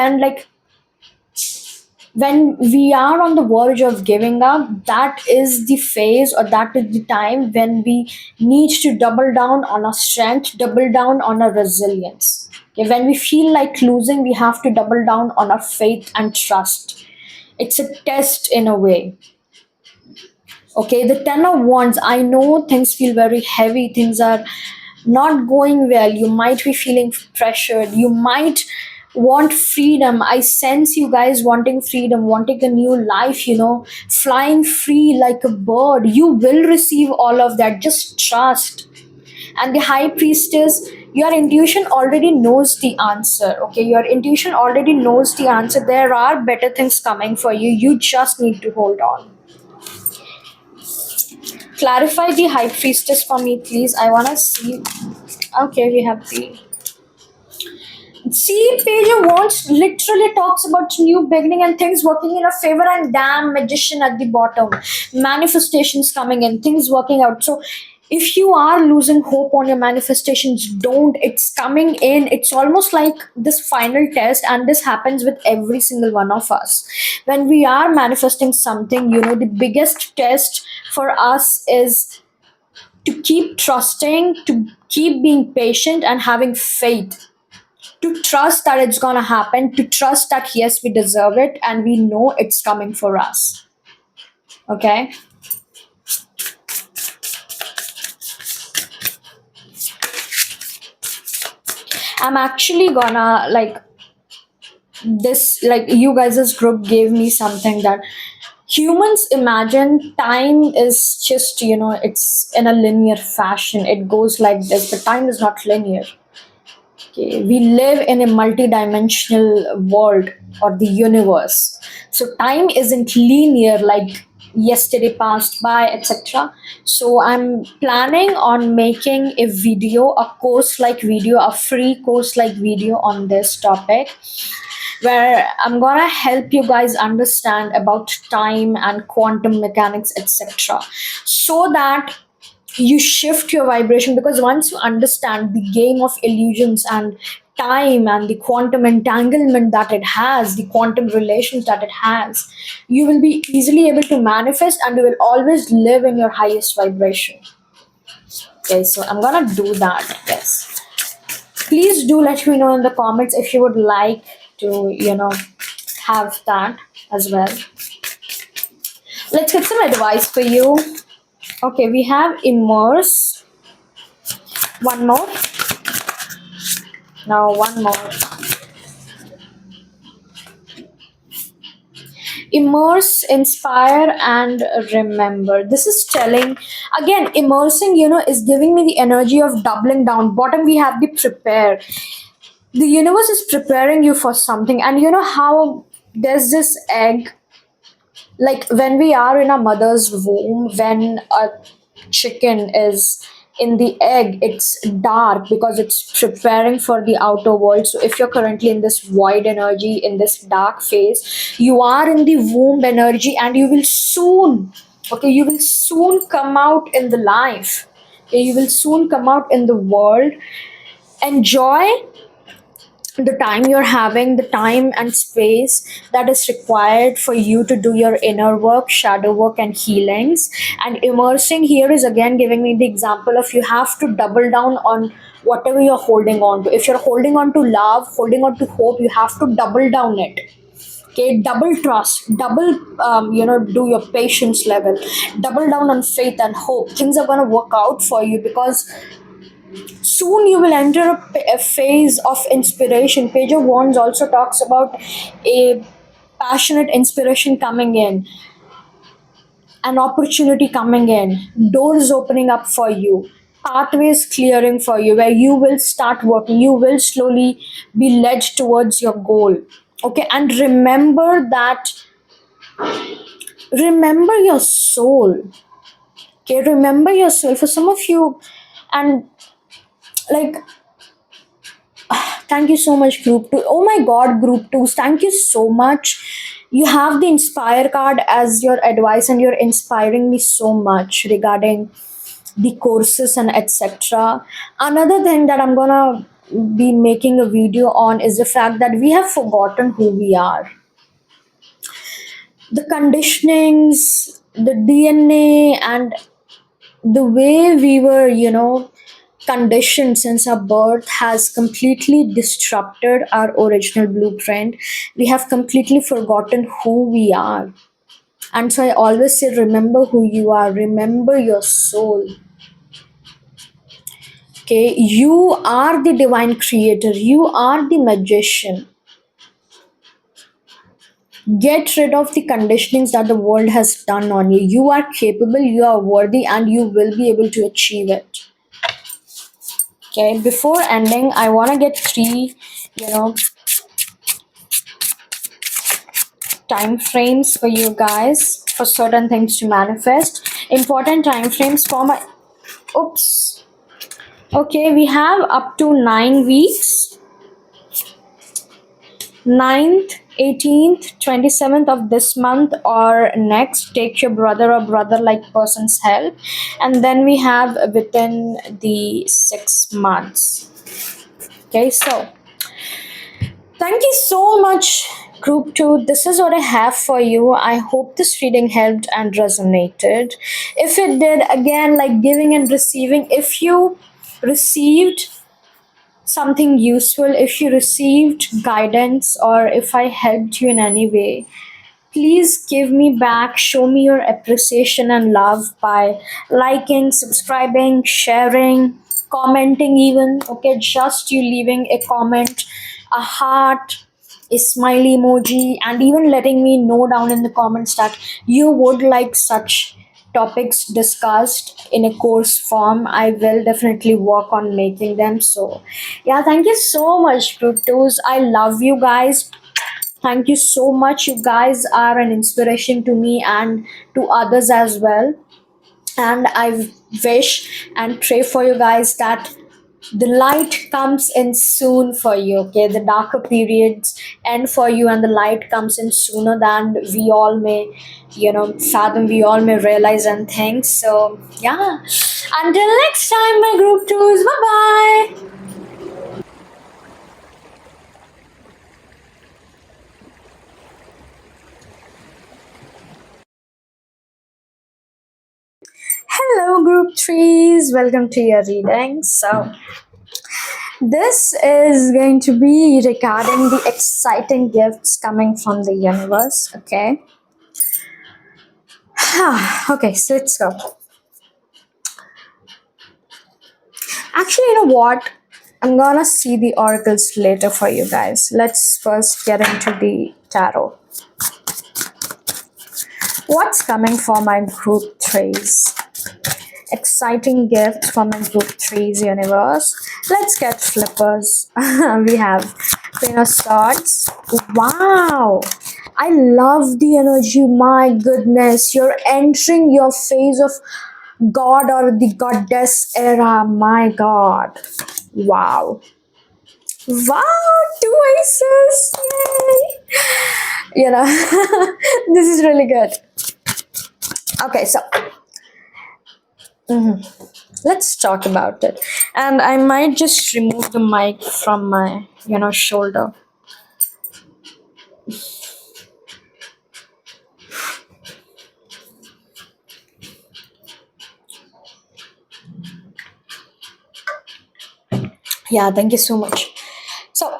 when we are on the verge of giving up, that is the phase, or that is the time when we need to double down on our strength, double down on our resilience. Okay, when we feel like losing, we have to double down on our faith and trust. It's a test in a way. Okay, the Ten of Wands, I know things feel very heavy, things are not going well, you might be feeling pressured, you might want freedom. I sense you guys wanting freedom, wanting a new life, flying free like a bird. You will receive all of that, just trust. And the High Priestess, your intuition already knows the answer. Okay, your intuition already knows the answer. There are better things coming for you, you just need to hold on. Clarify the High Priestess for me, please. I want to see. Okay, we have the. See, Page of Wands literally talks about new beginning and things working in a favor, and damn, Magician at the bottom. Manifestations coming in, things working out. So, if you are losing hope on your manifestations, don't. It's coming in. It's almost like this final test, and this happens with every single one of us. When we are manifesting something, the biggest test for us is to keep trusting, to keep being patient, and having faith, to trust that it's gonna happen, to trust that yes, we deserve it and we know it's coming for us. Okay. I'm actually gonna you guys' group gave me something that humans imagine time is just, it's in a linear fashion. It goes like this, but time is not linear. Okay, we live in a multi-dimensional world or the universe. So time isn't linear like yesterday passed by, etc. So I'm planning on making a video, a course like video, a free course like video on this topic, where I'm gonna help you guys understand about time and quantum mechanics, etc. So that you shift your vibration, because once you understand the game of illusions and time and the quantum entanglement that it has, the quantum relations that it has, you will be easily able to manifest and you will always live in your highest vibration. Okay, so I'm gonna do that. Yes, please do let me know in the comments if you would like to have that as well. Let's get some advice for you. Okay, we have immerse. One more. Now one more. Immerse, inspire, and remember. This is telling, again, immersing, is giving me the energy of doubling down. Bottom, we have the prepare. The universe is preparing you for something. And you know how there's this egg, like when we are in a mother's womb, when a chicken is in the egg, it's dark because it's preparing for the outer world. So if you're currently in this void energy, in this dark phase, you are in the womb energy, and you will soon, okay, you will soon come out in the life. Okay, you will soon come out in the world, Enjoy the time you're having, the time and space that is required for you to do your inner work, shadow work, and healings. And immersing here is again giving me the example of you have to double down on whatever you're holding on to. If you're holding on to love, holding on to hope, you have to double down it. Okay, double trust, double do your patience level, double down on faith and hope. Things are going to work out for you, because soon you will enter a phase of inspiration. Page of Wands also talks about a passionate inspiration coming in, an opportunity coming in, doors opening up for you, pathways clearing for you, where you will start working, you will slowly be led towards your goal. Okay, and remember that, remember your soul. Okay, remember your soul. For some of you, and like, thank you so much, group two. Oh my god, group twos, thank you so much. You have the inspire card as your advice, and you're inspiring me so much regarding the courses and etc. Another thing that I'm gonna be making a video on is the fact that we have forgotten who we are. The conditionings, the DNA, and the way we were, conditioned since our birth has completely disrupted our original blueprint. We have completely forgotten who we are. And so I always say, remember who you are, remember your soul. Okay, you are the divine creator, you are the magician. Get rid of the conditionings that the world has done on you. You are capable, you are worthy, and you will be able to achieve it. Okay, before ending, I want to get three, you know, time frames for you guys for certain things to manifest. Important time frames for my. Oops. Okay, we have up to 9 weeks. 9th, 18th, 27th of this month or next. Take your brother or brother like person's help. And then we have within the 6 months. Okay, so thank you so much, Group 2. This is what I have for you. I hope this reading helped and resonated. If it did, again, like giving and receiving, if you received something useful, if you received guidance, or if I helped you in any way, please give me back, show me your appreciation and love by liking, subscribing, sharing, commenting, even. Okay, just you leaving a comment, a heart, a smiley emoji, and even letting me know down in the comments that you would like such topics discussed in a course form. I will definitely work on making them. So yeah, thank you so much, group twos. I love you guys. Thank you so much. You guys are an inspiration to me and to others as well. And I wish and pray for you guys that the light comes in soon for you. Okay, the darker periods end for you, and the light comes in sooner than we all may, fathom, we all may realize and think. So, yeah. Until next time, my group twos. Bye bye. Hello, group threes. Welcome to your reading. So, this is going to be regarding the exciting gifts coming from the universe. Okay. Okay, so let's go. Actually, you know what? I'm gonna see the oracles later for you guys. Let's first get into the tarot. What's coming for my group threes? Exciting gift for my group threes universe. Let's get flippers. We have Queen of Swords. Wow, I love the energy. My goodness, you're entering your phase of god or the goddess era. My god, wow. Wow, two aces. Yay. This is really good. Okay, so let's talk about it. And I might just remove the mic from my, shoulder. Yeah, thank you so much. So,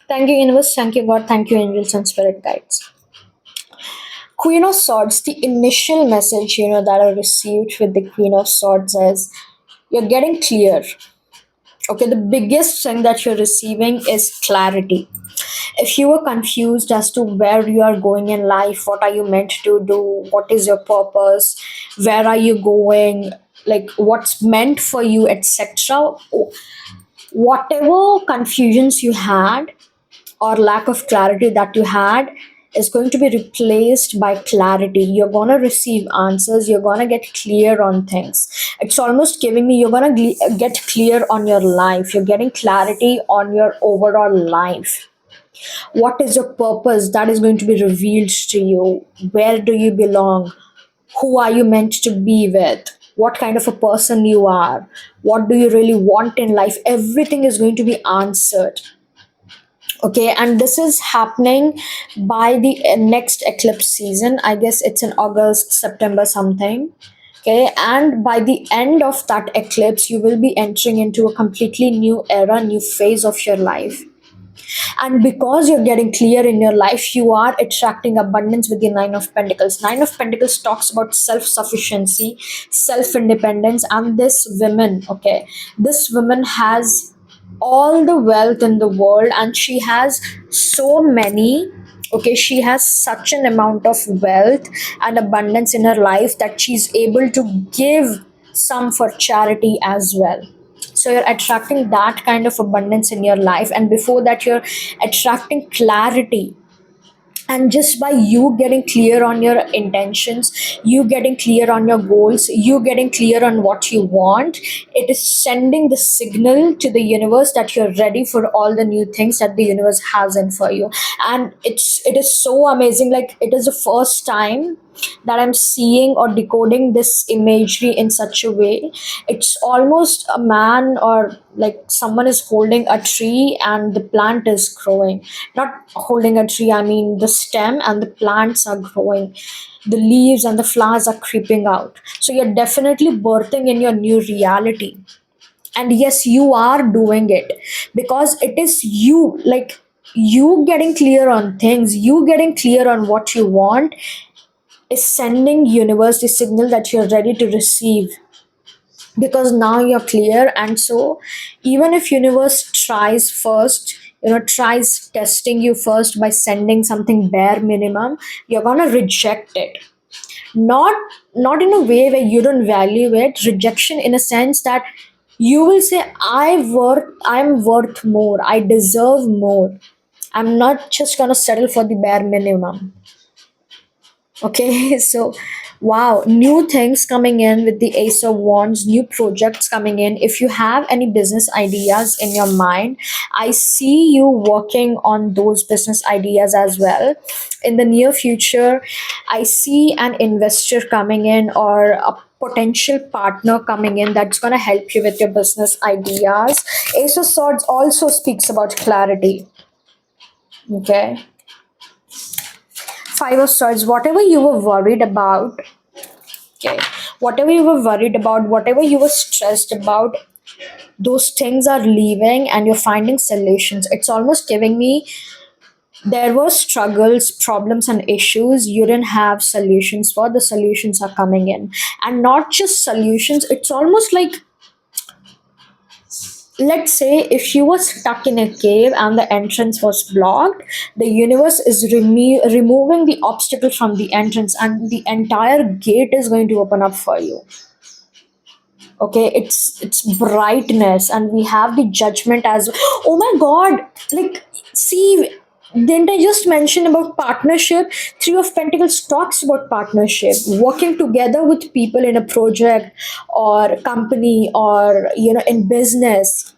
thank you, universe, thank you, God, thank you, angels and spirit guides. Queen of Swords, the initial message, that I received with the Queen of Swords is you're getting clear. Okay, the biggest thing that you're receiving is clarity. If you were confused as to where you are going in life, what are you meant to do, what is your purpose, where are you going, like what's meant for you, etc., whatever confusions you had or lack of clarity that you had is going to be replaced by clarity. You're going to receive answers, you're going to get clear on things. It's almost giving me you're going to get clear on your life, you're getting clarity on your overall life. What is your purpose that is going to be revealed to you? Where do you belong? Who are you meant to be with? What kind of a person you are? What do you really want in life? Everything is going to be answered. Okay, and this is happening by the next eclipse season. I guess it's in August, September, something. Okay, and by the end of that eclipse, you will be entering into a completely new era, new phase of your life. And because you're getting clear in your life, you are attracting abundance with the Nine of Pentacles. Nine of Pentacles talks about self sufficiency, self independence, and this woman, okay, this woman has all the wealth in the world and she has so many, okay, she has such an amount of wealth and abundance in her life that she's able to give some for charity as well. So you're attracting that kind of abundance in your life, and before that you're attracting clarity. And just by you getting clear on your intentions, you getting clear on your goals, you getting clear on what you want, it is sending the signal to the universe that you're ready for all the new things that the universe has in for you. And it is so amazing, like it is the first time that I'm seeing or decoding this imagery in such a way. It's almost a man or like someone is holding a tree and the plant is growing. Not holding a tree, I mean the stem and the plants are growing. The leaves and the flowers are creeping out. So you're definitely birthing in your new reality. And yes, you are doing it because it is you, like you getting clear on things, you getting clear on what you want is sending universe the signal that you're ready to receive, because now you're clear. And so even if universe tries first, tries testing you first by sending something bare minimum, you're gonna reject it. Not in a way where you don't value it, rejection in a sense that you will say I'm worth more, I deserve more. I'm not just gonna settle for the bare minimum. Okay, so wow, new things coming in with the Ace of Wands, new projects coming in. If you have any business ideas in your mind, I see you working on those business ideas as well. In the near future, I see an investor coming in or a potential partner coming in that's going to help you with your business ideas. Ace of Swords also speaks about clarity. Okay. Five of Swords, whatever you were worried about, okay, whatever you were worried about, whatever you were stressed about, those things are leaving and you're finding solutions. It's almost giving me there were struggles, problems, and issues you didn't have solutions for. The solutions are coming in. And not just solutions, it's almost like, let's say if you were stuck in a cave and the entrance was blocked, the universe is removing the obstacle from the entrance and the entire gate is going to open up for you. Okay, it's brightness, and we have the judgment as, oh my god, like, see, didn't I just mention about partnership? Three of Pentacles talks about partnership, working together with people in a project or company or in business.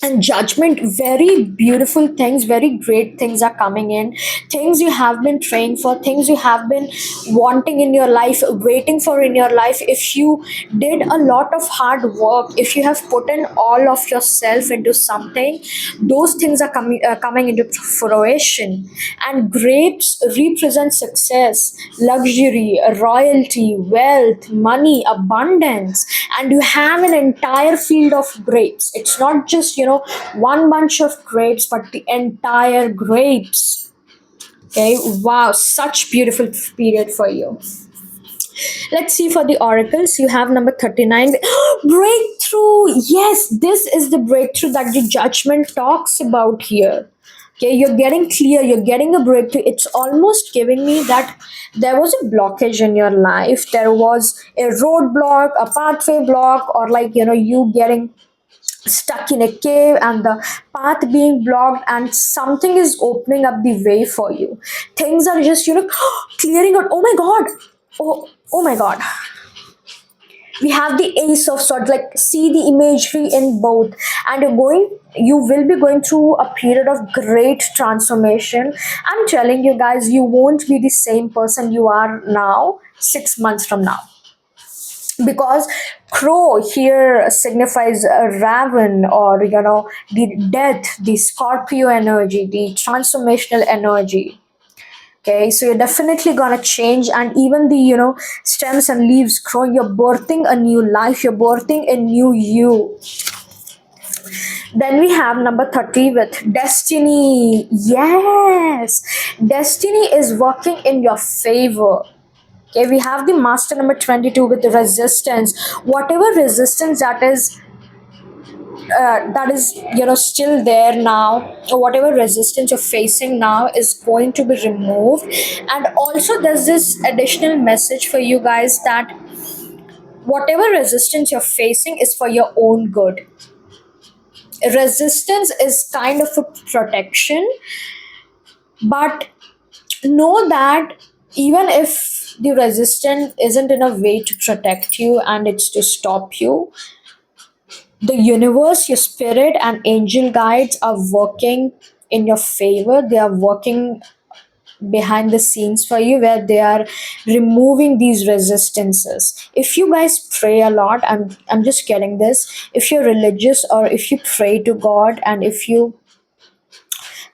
and judgment. Very beautiful things, very great things are coming in. Things you have been praying for, things you have been wanting in your life, waiting for in your life. If you did a lot of hard work, if you have put in all of yourself into something, those things are coming into fruition. And grapes represent success, luxury, royalty, wealth, money, abundance. And you have an entire field of grapes. It's not just, one bunch of grapes, but the entire grapes. Okay, wow, such beautiful period for you. Let's see for the oracles. You have number 39. Breakthrough. Yes, this is the breakthrough that the judgment talks about here. Okay, you're getting clear, you're getting a breakthrough. It's almost giving me that there was a blockage in your life. There was a roadblock, a pathway block, or like, you getting stuck in a cave and the path being blocked, and something is opening up the way for you. Things are just, clearing out. Oh my god. Oh my god. We have the ace of swords. Like, see the imagery in both. And you will be going through a period of great transformation. I'm telling you guys, you won't be the same person you are now 6 months from now, because crow here signifies a raven, or the death, the Scorpio energy, the transformational energy. Okay, so you're definitely gonna change, and even the stems and leaves growing, you're birthing a new life, you're birthing a new you. Then we have number 30 with destiny. Yes, destiny is working in your favor. Okay, we have the master number 22 with the resistance. Whatever resistance that is still there now, or whatever resistance you're facing now is going to be removed. And also there's this additional message for you guys, that whatever resistance you're facing is for your own good. Resistance is kind of a protection, but know that even if the resistance isn't in a way to protect you and it's to stop you, the universe, your spirit, and angel guides are working in your favor. They are working behind the scenes for you, where they are removing these resistances. If you guys pray a lot, I'm just getting this. If you're religious, or if you pray to God, and if you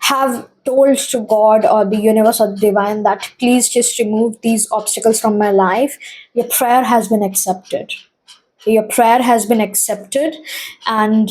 have told to God or the universe or the divine that please just remove these obstacles from my life, your prayer has been accepted. Your prayer has been accepted, and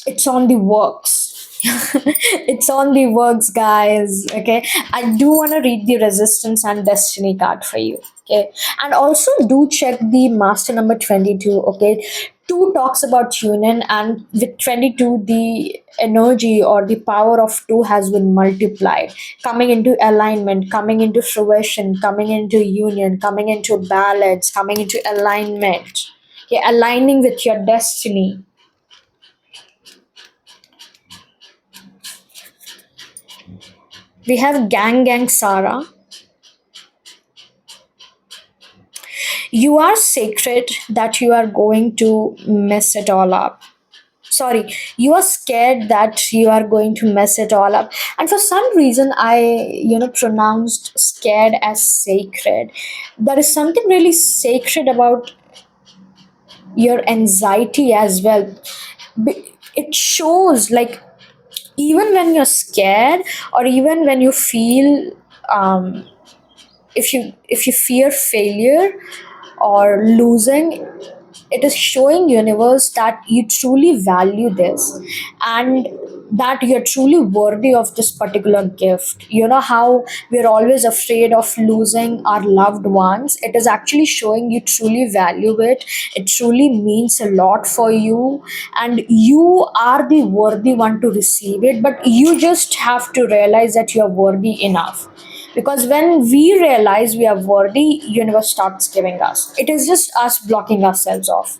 it's on the works. It's on the works, guys. Okay, I do want to read the resistance and destiny card for you. Okay, and also do check the master number 22. Okay, 2 talks about union, and with 22 the energy or the power of 2 has been multiplied, coming into alignment, coming into fruition, coming into union, coming into balance, coming into alignment. Okay, aligning with your destiny. We have Gang Sarah. You are sacred that you are going to mess it all up. Sorry, you are scared that you are going to mess it all up. And for some reason, I pronounced scared as sacred. There is something really sacred about your anxiety as well. It shows, like, even when you're scared, or even when you feel if you fear failure or losing, it is showing universe that you truly value this, and that you're truly worthy of this particular gift. You know how we're always afraid of losing our loved ones? It is actually showing you truly value it. It truly means a lot for you, and you are the worthy one to receive it. But you just have to realize that you're worthy enough, because when we realize we are worthy, universe starts giving us. It is just us blocking ourselves off.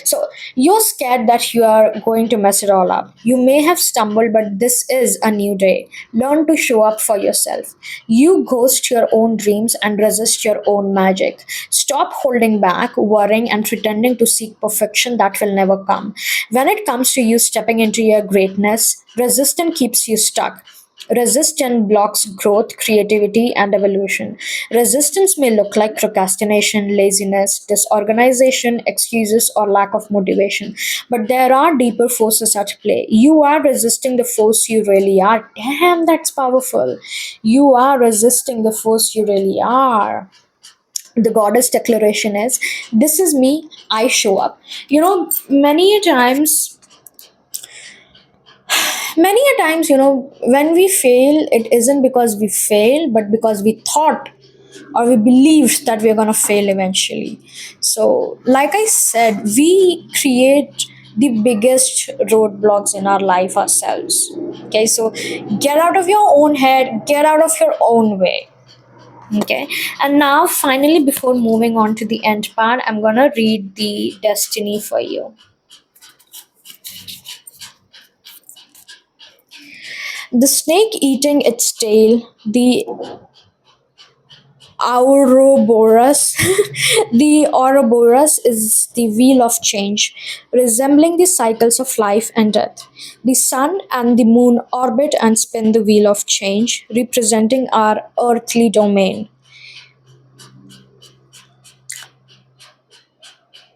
So you're scared that you are going to mess it all up. You may have stumbled, but this is a new day. Learn to show up for yourself. You ghost your own dreams and resist your own magic. Stop holding back, worrying, and pretending to seek perfection that will never come. When it comes to you stepping into your greatness, resistance keeps you stuck. Resistance blocks growth, creativity, and evolution. Resistance may look like procrastination, laziness, disorganization, excuses, or lack of motivation. But there are deeper forces at play. You are resisting the force you really are. Damn, that's powerful. You are resisting the force you really are. The goddess declaration is, this is me, I show up. Many a times, when we fail, it isn't because we fail, but because we thought or we believed that we're going to fail eventually. So like I said, we create the biggest roadblocks in our life ourselves. Okay, so get out of your own head, get out of your own way. Okay, and now finally, before moving on to the end part, I'm going to read the destiny for you. The snake eating its tail, the Ouroboros. The Ouroboros is the wheel of change, resembling the cycles of life and death. The sun and the moon orbit and spin the wheel of change, representing our earthly domain.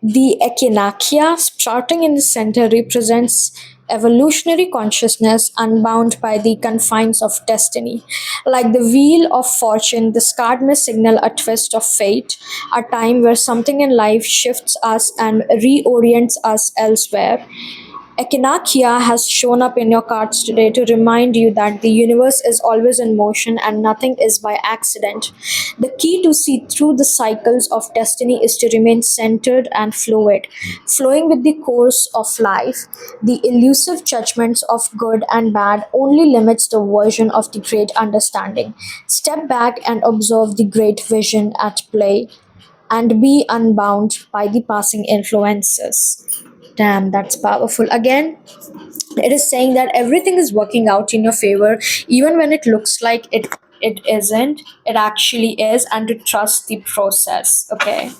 The echinacea sprouting in the center represents evolutionary consciousness unbound by the confines of destiny. Like the wheel of fortune, this card may signal a twist of fate, a time where something in life shifts us and reorients us elsewhere. Echinacea has shown up in your cards today to remind you that the universe is always in motion and nothing is by accident. The key to see through the cycles of destiny is to remain centered and fluid, flowing with the course of life. The elusive judgments of good and bad only limits the version of the great understanding. Step back and observe the great vision at play and be unbound by the passing influences. Damn, that's powerful. Again, it is saying that everything is working out in your favor, even when it looks like it isn't. It actually is, and to trust the process. Okay,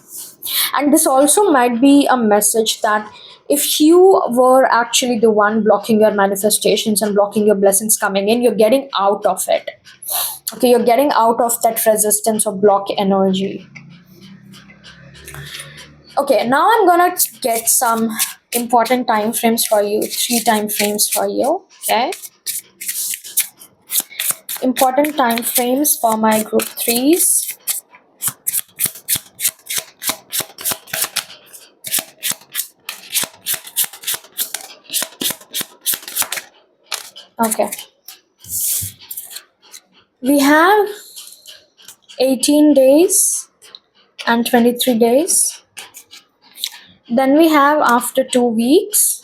and this also might be a message that if you were actually the one blocking your manifestations and blocking your blessings coming in, you're getting out of it. Okay, you're getting out of that resistance or block energy. Okay, now I'm gonna get some important time frames for you, three time frames for you. Okay, important time frames for my group threes. Okay, we have 18 days and 23 days. Then we have after 2 weeks.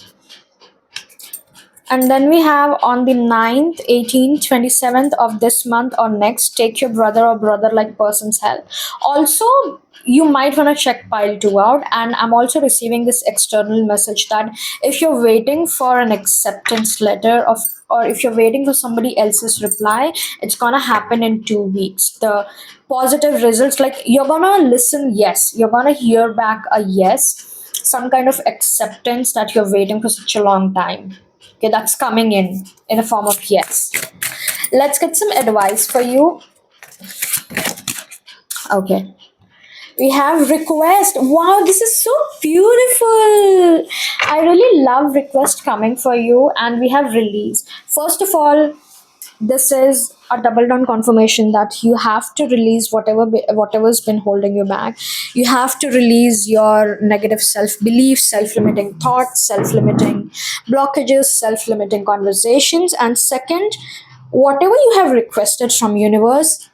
And then we have on the 9th, 18th, 27th of this month or next, take your brother or brother like person's help. Also, you might want to check pile 2 out. And I'm also receiving this external message that if you're waiting for an acceptance letter of, or if you're waiting for somebody else's reply, it's gonna happen in 2 weeks. The positive results, like you're gonna listen, yes, you're gonna hear back a yes, some kind of acceptance that you're waiting for such a long time. Okay, that's coming in a form of yes. Let's get some advice for you. Okay, we have request. Wow, this is so beautiful. I really love request coming for you. And we have release. First of all, this is a double down confirmation that you have to release whatever's been holding you back. You have to release your negative self belief, self limiting thoughts, self limiting blockages, self limiting conversations. And second, whatever you have requested from universe.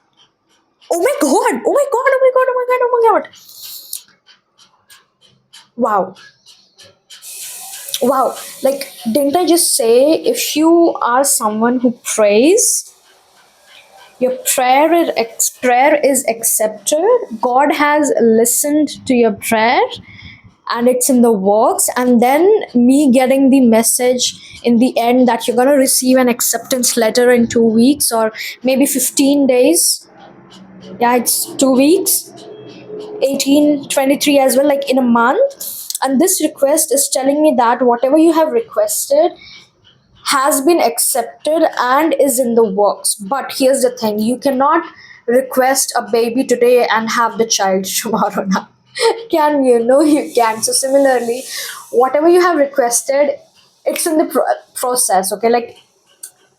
Oh my god, oh my god, oh my god, oh my god, oh my god. Wow, wow, like, didn't I just say, if you are someone who prays, your prayer is accepted. God has listened to your prayer, and it's in the works, and then me getting the message in the end that you're going to receive an acceptance letter in 2 weeks or maybe 15 days. Yeah, it's 2 weeks, 18, 23 as well, like in a month. And this request is telling me that whatever you have requested has been accepted and is in the works. But here's the thing, you cannot request a baby today and have the child tomorrow now. Can you? No, you can't. So, similarly, whatever you have requested, it's in the process, okay? Like,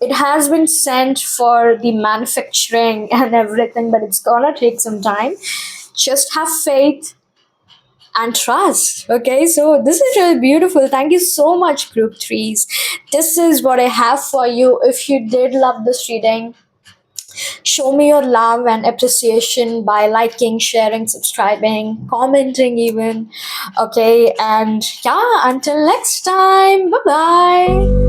it has been sent for the manufacturing and everything, but it's gonna take some time. Just have faith and trust. Okay, so this is really beautiful. Thank you so much, group threes. This is what I have for you. If you did love this reading, show me your love and appreciation by liking, sharing, subscribing, commenting, even. Okay, and yeah, until next time, bye bye.